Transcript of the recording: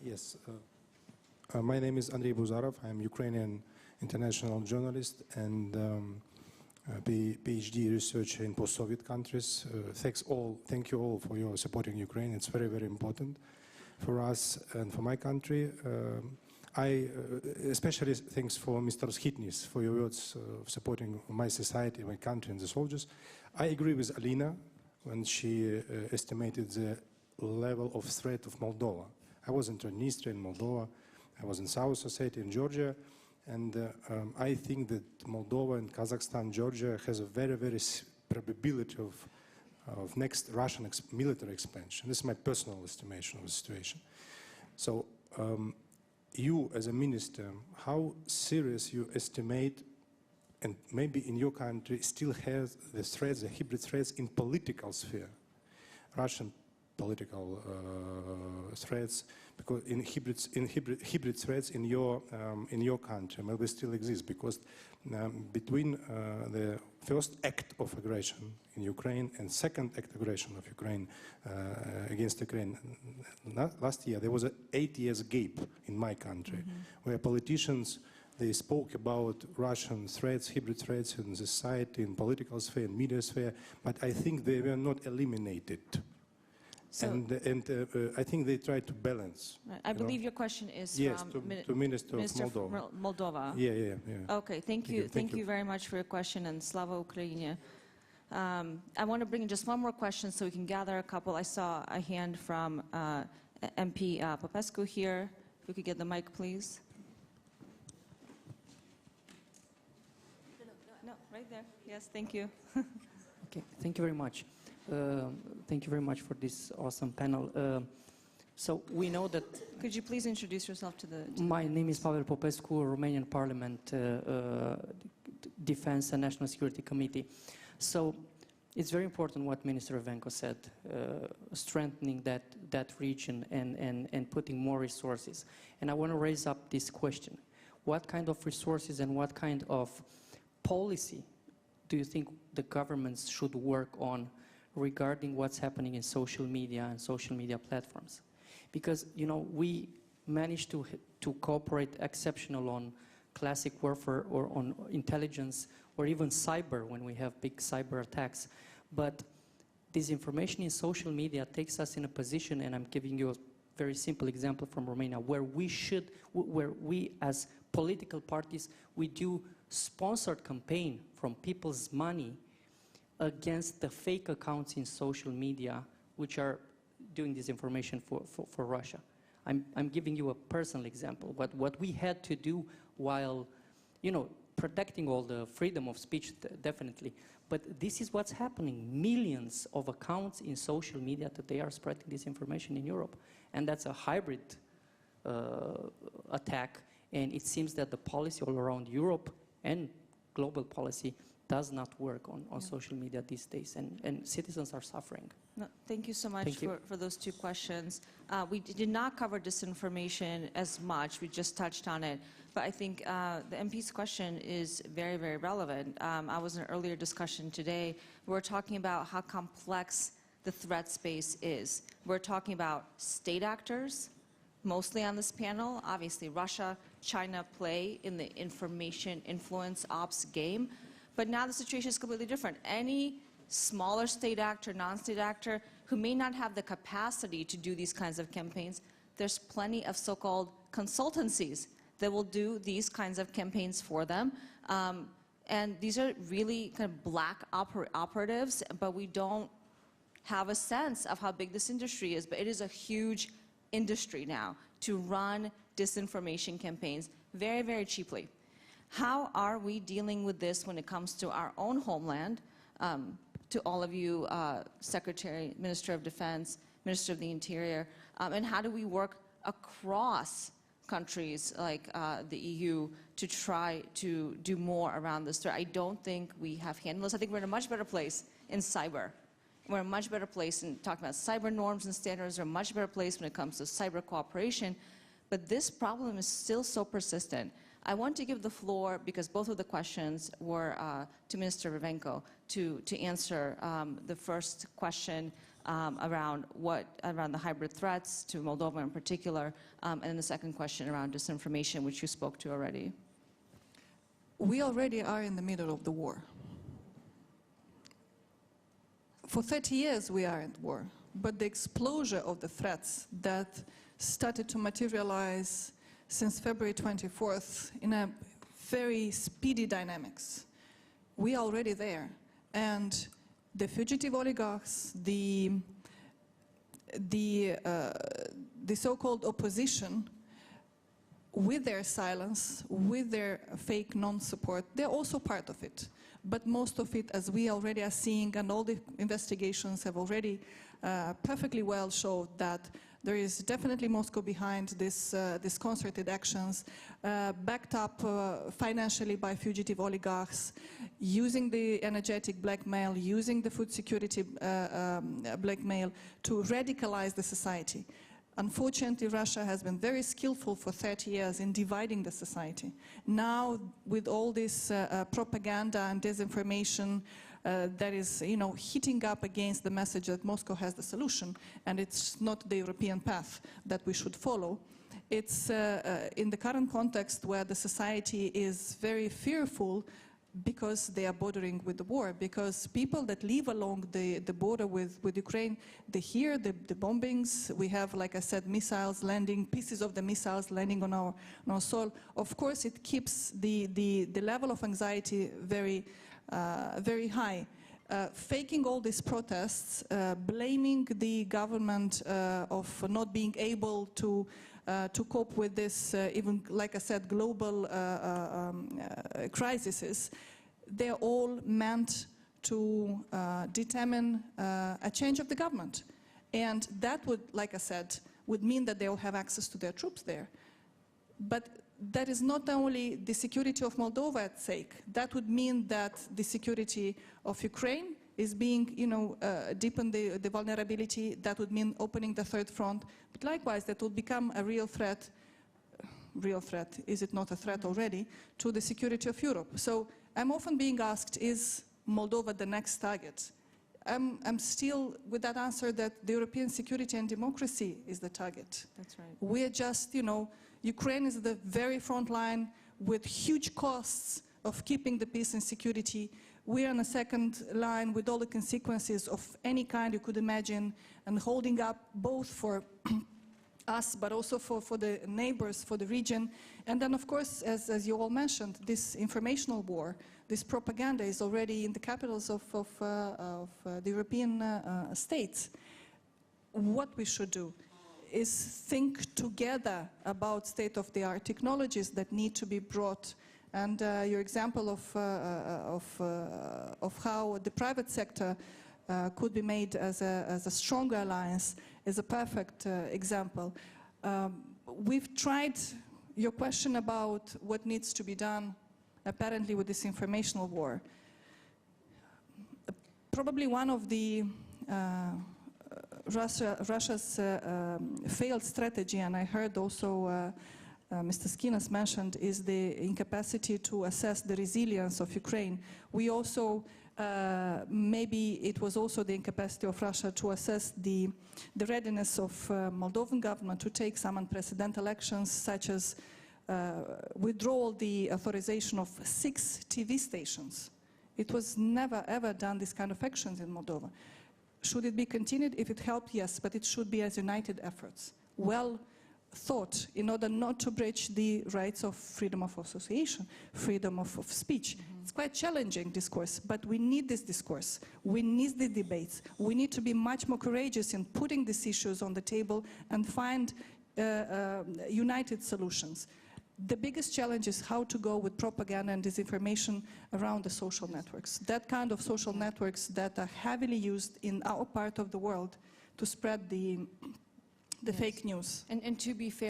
Yes. My name is Andrei Buzarov. I'm Ukrainian international journalist and PhD researcher in post-Soviet countries. Thank you all for your supporting Ukraine. It's very, very important for us and for my country. Especially thanks for Mr. Schitnis for your words of supporting my society, my country, and the soldiers. I agree with Alina when she estimated the level of threat of Moldova. I was in Transnistria, in Moldova. I was in South Ossetia, in Georgia. And I think that Moldova and Kazakhstan, Georgia has a very, very probability of next Russian military expansion. This is my personal estimation of the situation. So you, as a minister, how serious you estimate, and maybe in your country still has the threats, the hybrid threats in political sphere, Russian political threats, because in hybrid threats in your country maybe still exist, because between the first act of aggression in Ukraine and second act of aggression of Ukraine against Ukraine last year, there was an 8 years gap in my country, where politicians, they spoke about Russian threats, hybrid threats in society, in political sphere, in media sphere, but I think they were not eliminated. So, and I think they try to balance. Right. I believe your question is from to Minister of Moldova. Yeah. Okay, thank you very much for your question, and Slava Ukraini. I want to bring in just one more question so we can gather a couple. I saw a hand from MP Popescu here. If we could get the mic, please. No, right there. Yes, thank you. Okay, thank you very much. Thank you very much for this awesome panel. So we know that... Could you please introduce yourself to the... My name is Pavel Popescu, Romanian Parliament Defense and National Security Committee. So it's very important what Minister Evenko said, strengthening that region and putting more resources. And I want to raise up this question. What kind of resources and what kind of policy do you think the governments should work on regarding what's happening in social media and social media platforms? Because, you know, we managed to cooperate exceptional on classic warfare or on intelligence or even cyber when we have big cyber attacks. But disinformation in social media takes us in a position, and I'm giving you a very simple example from Romania, where we as political parties, we do sponsored campaign from people's money against the fake accounts in social media which are doing disinformation for Russia. I'm giving you a personal example. What we had to do while, you know, protecting all the freedom of speech, definitely. But this is what's happening. Millions of accounts in social media that they are spreading disinformation in Europe. And that's a hybrid attack. And it seems that the policy all around Europe and global policy does not work on social media these days, and citizens are suffering. No, thank you so much for those two questions. We did not cover disinformation as much, we just touched on it, but I think the MP's question is very, very relevant. I was in an earlier discussion today, we're talking about how complex the threat space is. We're talking about state actors, mostly on this panel. Obviously, Russia, China play in the information influence ops game. But now the situation is completely different. Any smaller state actor, non-state actor, who may not have the capacity to do these kinds of campaigns, there's plenty of so-called consultancies that will do these kinds of campaigns for them. And these are really kind of black operatives, but we don't have a sense of how big this industry is. But it is a huge industry now to run disinformation campaigns very, very cheaply. How are we dealing with this when it comes to our own homeland? To all of you, Secretary, Minister of Defense, Minister of the Interior, and how do we work across countries like the EU to try to do more around this threat? I don't think we have handled this. I think we're in a much better place in cyber. We're in a much better place in talking about cyber norms and standards. We're in a much better place when it comes to cyber cooperation. But this problem is still so persistent. I want to give the floor, because both of the questions were to Minister Evenko, to answer the first question around the hybrid threats to Moldova in particular, and then the second question around disinformation, which you spoke to already. We already are in the middle of the war. For 30 years we are at war, but the explosion of the threats that started to materialize since February 24th in a very speedy dynamics, we are already there. And the fugitive oligarchs, the so-called opposition, with their silence, with their fake non-support, they're also part of it. But most of it, as we already are seeing, and all the investigations have already perfectly well showed that there is definitely Moscow behind this concerted actions, backed up financially by fugitive oligarchs, using the energetic blackmail, using the food security blackmail to radicalize the society. Unfortunately, Russia has been very skillful for 30 years in dividing the society. Now, with all this propaganda and disinformation that is, heating up against the message that Moscow has the solution, and it's not the European path that we should follow. It's in the current context where the society is very fearful because they are bordering with the war, because people that live along the border with Ukraine, they hear the bombings. We have, like I said, missiles landing, pieces of the missiles landing on our soil. Of course, it keeps the level of anxiety very, very high. Faking all these protests, blaming the government of not being able to cope with this, even, like I said, global crises, they're all meant to determine a change of the government. And that would, like I said, would mean that they'll have access to their troops there. But that is not only the security of Moldova at stake. That would mean that the security of Ukraine is being, deepen the vulnerability. That would mean opening the third front. But likewise, that will become a real threat. Real threat, is it not a threat already, to the security of Europe? So I'm often being asked, is Moldova the next target? I'm still with that answer that the European security and democracy is the target. That's right. We're just, Ukraine is the very front line with huge costs of keeping the peace and security. We're on the second line with all the consequences of any kind you could imagine, and holding up both for us, but also for the neighbors, for the region. And then, of course, as you all mentioned, this informational war, this propaganda is already in the capitals of the European states. What we should do is think together about state-of-the-art technologies that need to be brought. And your example of how the private sector could be made as a stronger alliance is a perfect example. We've tried your question about what needs to be done, apparently, with this informational war. Probably one of the Russia's failed strategy, and I heard also Mr. Skinas mentioned, is the incapacity to assess the resilience of Ukraine. We also, maybe it was also the incapacity of Russia to assess the readiness of Moldovan government to take some unprecedented actions, such as withdrawal the authorization of 6 TV stations. It was never ever done this kind of actions in Moldova. Should it be continued? If it helped, yes, but it should be as united efforts. Well thought, in order not to breach the rights of freedom of association, freedom of speech. It's quite challenging discourse, but we need this discourse. We need the debates. We need to be much more courageous in putting these issues on the table and find united solutions. The biggest challenge is how to go with propaganda and disinformation around the social networks. That kind of social networks that are heavily used in our part of the world to spread the fake news. And to be fair,